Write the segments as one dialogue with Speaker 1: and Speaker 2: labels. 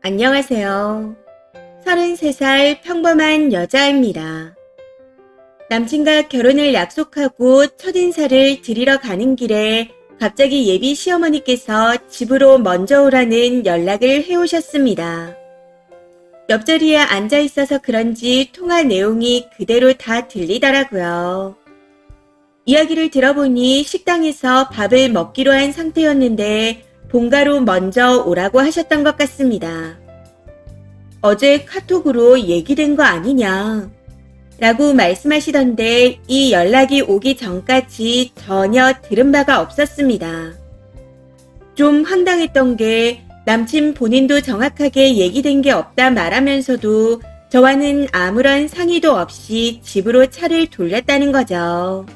Speaker 1: 안녕하세요. 33살 평범한 여자입니다. 남친과 결혼을 약속하고 첫인사를 드리러 가는 길에 갑자기 예비 시어머니께서 집으로 먼저 오라는 연락을 해오셨습니다. 옆자리에 앉아 있어서 그런지 통화 내용이 그대로 다 들리더라고요. 이야기를 들어보니 식당에서 밥을 먹기로 한 상태였는데 본가로 먼저 오라고 하셨던 것 같습니다. 어제 카톡으로 얘기된 거 아니냐 라고 말씀하시던데 이 연락이 오기 전까지 전혀 들은 바가 없었습니다. 좀 황당했던 게 남친 본인도 정확하게 얘기된 게 없다 말하면서도 저와는 아무런 상의도 없이 집으로 차를 돌렸다는 거죠.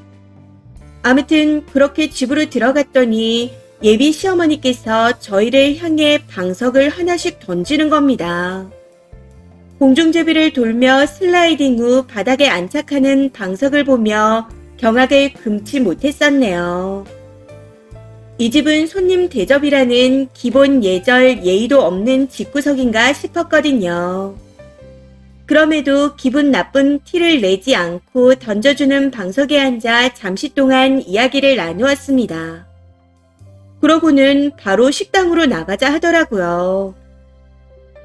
Speaker 1: 아무튼 그렇게 집으로 들어갔더니 예비 시어머니께서 저희를 향해 방석을 하나씩 던지는 겁니다. 공중제비를 돌며 슬라이딩 후 바닥에 안착하는 방석을 보며 경악을 금치 못했었네요. 이 집은 손님 대접이라는 기본 예절 예의도 없는 집구석인가 싶었거든요. 그럼에도 기분 나쁜 티를 내지 않고 던져주는 방석에 앉아 잠시 동안 이야기를 나누었습니다. 그러고는 바로 식당으로 나가자 하더라고요.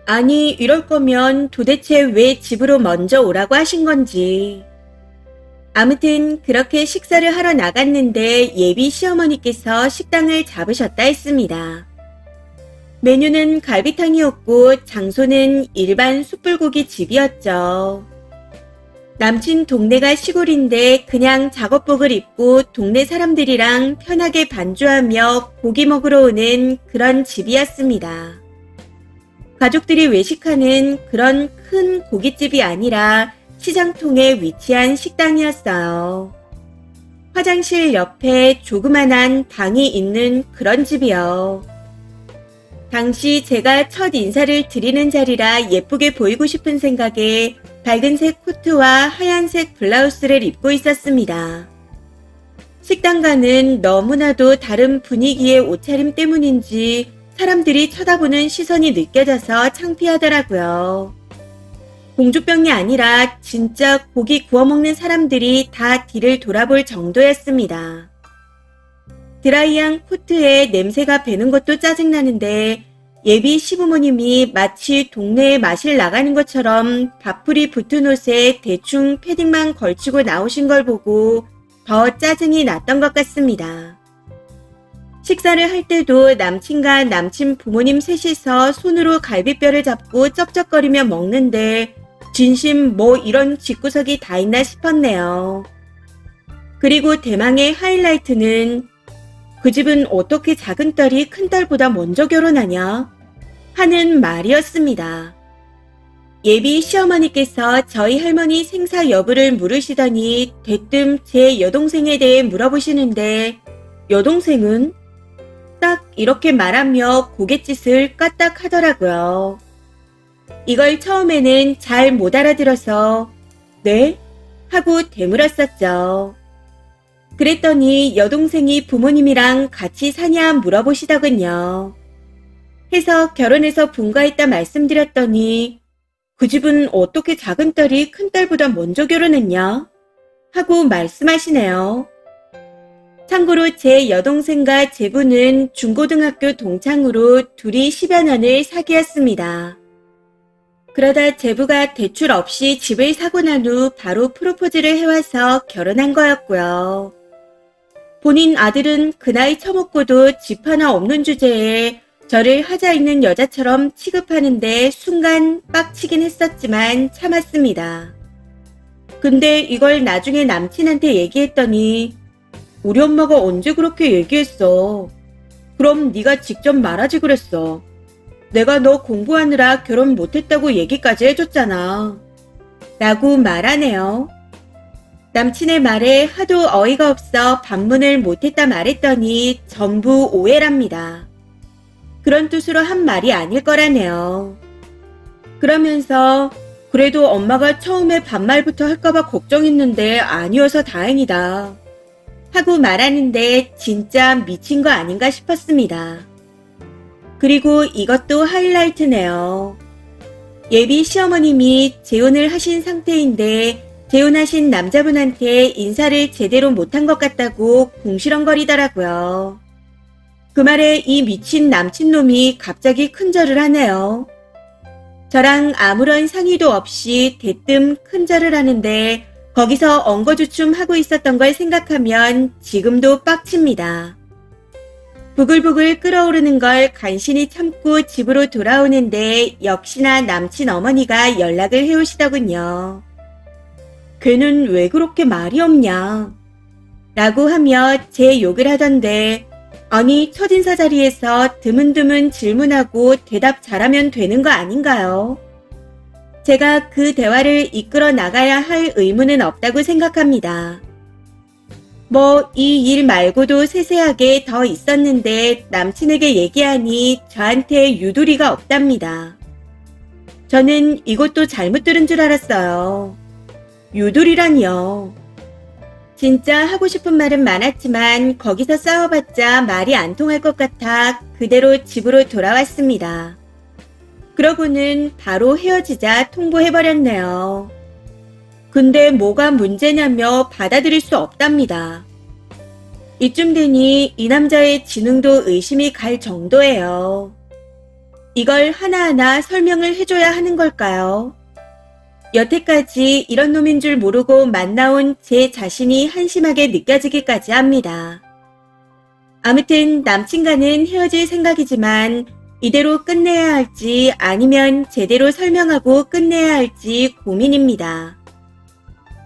Speaker 1: 아니, 이럴 거면 도대체 왜 집으로 먼저 오라고 하신 건지. 아무튼 그렇게 식사를 하러 나갔는데 예비 시어머니께서 식당을 잡으셨다 했습니다. 메뉴는 갈비탕이었고 장소는 일반 숯불고기 집이었죠. 남친 동네가 시골인데 그냥 작업복을 입고 동네 사람들이랑 편하게 반주하며 고기 먹으러 오는 그런 집이었습니다. 가족들이 외식하는 그런 큰 고깃집이 아니라 시장통에 위치한 식당이었어요. 화장실 옆에 조그만한 방이 있는 그런 집이요. 당시 제가 첫 인사를 드리는 자리라 예쁘게 보이고 싶은 생각에 밝은색 코트와 하얀색 블라우스를 입고 있었습니다. 식당과는 너무나도 다른 분위기의 옷차림 때문인지 사람들이 쳐다보는 시선이 느껴져서 창피하더라고요. 공주병이 아니라 진짜 고기 구워 먹는 사람들이 다 뒤를 돌아볼 정도였습니다. 드라이한 코트에 냄새가 배는 것도 짜증나는데 예비 시부모님이 마치 동네에 마실 나가는 것처럼 밥풀이 붙은 옷에 대충 패딩만 걸치고 나오신 걸 보고 더 짜증이 났던 것 같습니다. 식사를 할 때도 남친과 남친 부모님 셋이서 손으로 갈비뼈를 잡고 쩝쩝거리며 먹는데 진심 뭐 이런 집구석이 다 있나 싶었네요. 그리고 대망의 하이라이트는 그 집은 어떻게 작은 딸이 큰 딸보다 먼저 결혼하냐? 하는 말이었습니다. 예비 시어머니께서 저희 할머니 생사 여부를 물으시더니 대뜸 제 여동생에 대해 물어보시는데 여동생은? 딱 이렇게 말하며 고갯짓을 까딱 하더라고요. 이걸 처음에는 잘 못 알아들어서 네? 하고 되물었었죠. 그랬더니 여동생이 부모님이랑 같이 사냐 물어보시더군요. 해서 결혼해서 분가했다 말씀드렸더니 그 집은 어떻게 작은 딸이 큰 딸보다 먼저 결혼했냐? 하고 말씀하시네요. 참고로 제 여동생과 제부는 중고등학교 동창으로 둘이 10여 년을 사귀었습니다. 그러다 제부가 대출 없이 집을 사고 난 후 바로 프로포즈를 해와서 결혼한 거였고요. 본인 아들은 그 나이 처먹고도 집 하나 없는 주제에 저를 하자 있는 여자처럼 취급하는데 순간 빡치긴 했었지만 참았습니다. 근데 이걸 나중에 남친한테 얘기했더니 우리 엄마가 언제 그렇게 얘기했어. 그럼 네가 직접 말하지 그랬어. 내가 너 공부하느라 결혼 못했다고 얘기까지 해줬잖아. 라고 말하네요. 남친의 말에 하도 어이가 없어 반문을 못했다 말했더니 전부 오해랍니다. 그런 뜻으로 한 말이 아닐 거라네요. 그러면서 그래도 엄마가 처음에 반말부터 할까봐 걱정했는데 아니어서 다행이다. 하고 말하는데 진짜 미친 거 아닌가 싶었습니다. 그리고 이것도 하이라이트네요. 예비 시어머님이 재혼을 하신 상태인데 재혼하신 남자분한테 인사를 제대로 못한 것 같다고 궁시렁거리더라고요. 그 말에 이 미친 남친놈이 갑자기 큰절을 하네요. 저랑 아무런 상의도 없이 대뜸 큰절을 하는데 거기서 엉거주춤 하고 있었던 걸 생각하면 지금도 빡칩니다. 부글부글 끓어오르는 걸 간신히 참고 집으로 돌아오는데 역시나 남친 어머니가 연락을 해오시더군요. 걔는 왜 그렇게 말이 없냐? 라고 하며 제 욕을 하던데 아니 첫인사 자리에서 드문드문 질문하고 대답 잘하면 되는 거 아닌가요? 제가 그 대화를 이끌어 나가야 할 의무는 없다고 생각합니다. 뭐 이 일 말고도 세세하게 더 있었는데 남친에게 얘기하니 저한테 유도리가 없답니다. 저는 이것도 잘못 들은 줄 알았어요. 유도리라니요. 진짜 하고 싶은 말은 많았지만 거기서 싸워봤자 말이 안 통할 것 같아 그대로 집으로 돌아왔습니다. 그러고는 바로 헤어지자 통보해버렸네요. 근데 뭐가 문제냐며 받아들일 수 없답니다. 이쯤 되니 이 남자의 지능도 의심이 갈 정도예요. 이걸 하나하나 설명을 해줘야 하는 걸까요? 여태까지 이런 놈인 줄 모르고 만나온 제 자신이 한심하게 느껴지기까지 합니다. 아무튼 남친과는 헤어질 생각이지만 이대로 끝내야 할지 아니면 제대로 설명하고 끝내야 할지 고민입니다.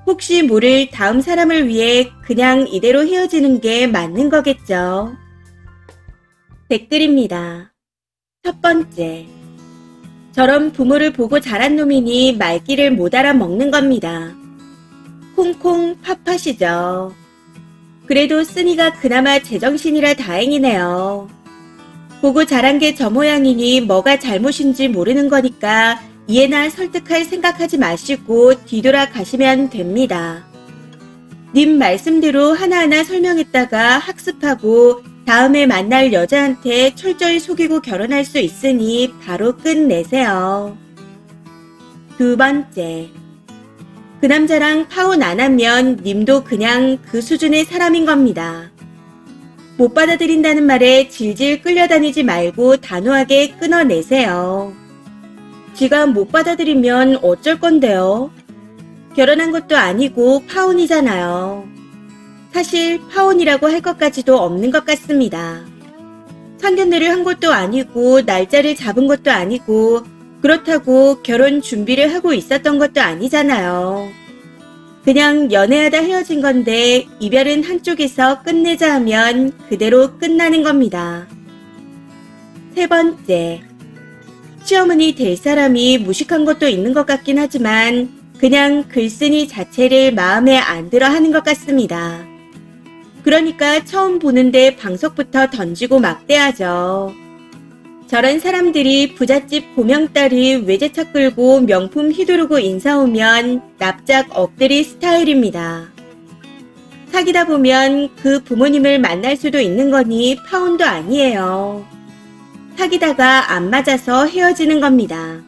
Speaker 1: 혹시 모를 다음 사람을 위해 그냥 이대로 헤어지는 게 맞는 거겠죠. 댓글입니다. 첫 번째. 저런 부모를 보고 자란 놈이니 말귀를 못 알아먹는 겁니다. 콩콩 팥팥이죠. 그래도 쓰니가 그나마 제정신이라 다행이네요. 보고 자란 게 저 모양이니 뭐가 잘못인지 모르는 거니까 이해나 설득할 생각하지 마시고 뒤돌아 가시면 됩니다. 님 말씀대로 하나하나 설명했다가 학습하고 다음에 만날 여자한테 철저히 속이고 결혼할 수 있으니 바로 끝내세요. 두 번째. 그 남자랑 파혼 안 하면 님도 그냥 그 수준의 사람인 겁니다. 못 받아들인다는 말에 질질 끌려다니지 말고 단호하게 끊어내세요. 지가 못 받아들이면 어쩔 건데요. 결혼한 것도 아니고 파혼이잖아요. 사실 파혼이라고 할 것까지도 없는 것 같습니다. 상견례를 한 것도 아니고 날짜를 잡은 것도 아니고 그렇다고 결혼 준비를 하고 있었던 것도 아니잖아요. 그냥 연애하다 헤어진 건데 이별은 한쪽에서 끝내자 하면 그대로 끝나는 겁니다. 세 번째. 시어머니 될 사람이 무식한 것도 있는 것 같긴 하지만 그냥 글쓴이 자체를 마음에 안 들어 하는 것 같습니다. 그러니까 처음 보는데 방석부터 던지고 막대하죠. 저런 사람들이 부잣집 보명딸이 외제차 끌고 명품 휘두르고 인사 오면 납작 엎드릴 스타일입니다. 사귀다 보면 그 부모님을 만날 수도 있는 거니 파혼도 아니에요. 사귀다가 안 맞아서 헤어지는 겁니다.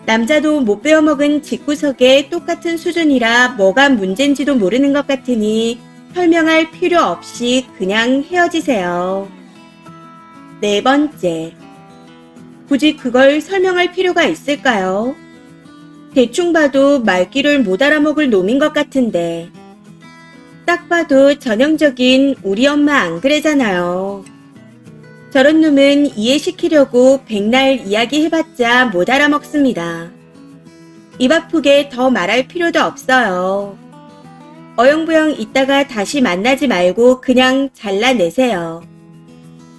Speaker 1: 남자도 못 배워먹은 집구석에 똑같은 수준이라 뭐가 문제인지도 모르는 것 같으니 설명할 필요 없이 그냥 헤어지세요. 네 번째. 굳이 그걸 설명할 필요가 있을까요? 대충 봐도 말귀를 못 알아먹을 놈인 것 같은데. 딱 봐도 전형적인 우리 엄마 안 그래잖아요. 저런 놈은 이해시키려고 백날 이야기해봤자 못 알아먹습니다. 입 아프게 더 말할 필요도 없어요. 어영부영 있다가 다시 만나지 말고 그냥 잘라내세요.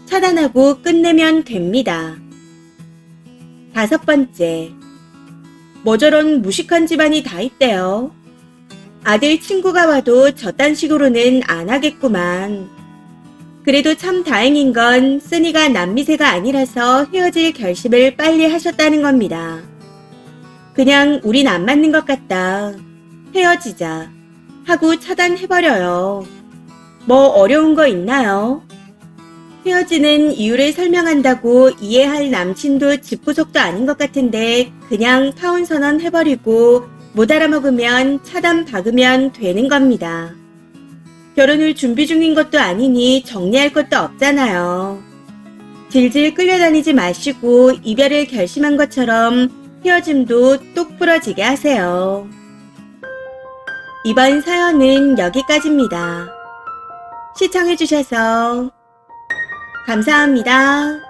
Speaker 1: 차단하고 끝내면 됩니다. 다섯 번째. 뭐 저런 무식한 집안이 다 있대요. 아들 친구가 와도 저딴 식으로는 안 하겠구만. 그래도 참 다행인 건 쓰니가 남미세가 아니라서 헤어질 결심을 빨리 하셨다는 겁니다. 그냥 우린 안 맞는 것 같다. 헤어지자. 하고 차단해버려요. 뭐 어려운 거 있나요? 헤어지는 이유를 설명한다고 이해할 남친도 집구석도 아닌 것 같은데 그냥 파혼 선언 해버리고 못 알아먹으면 차단 박으면 되는 겁니다. 결혼을 준비 중인 것도 아니니 정리할 것도 없잖아요. 질질 끌려다니지 마시고 이별을 결심한 것처럼 헤어짐도 똑 부러지게 하세요. 이번 사연은 여기까지입니다. 시청해주셔서 감사합니다.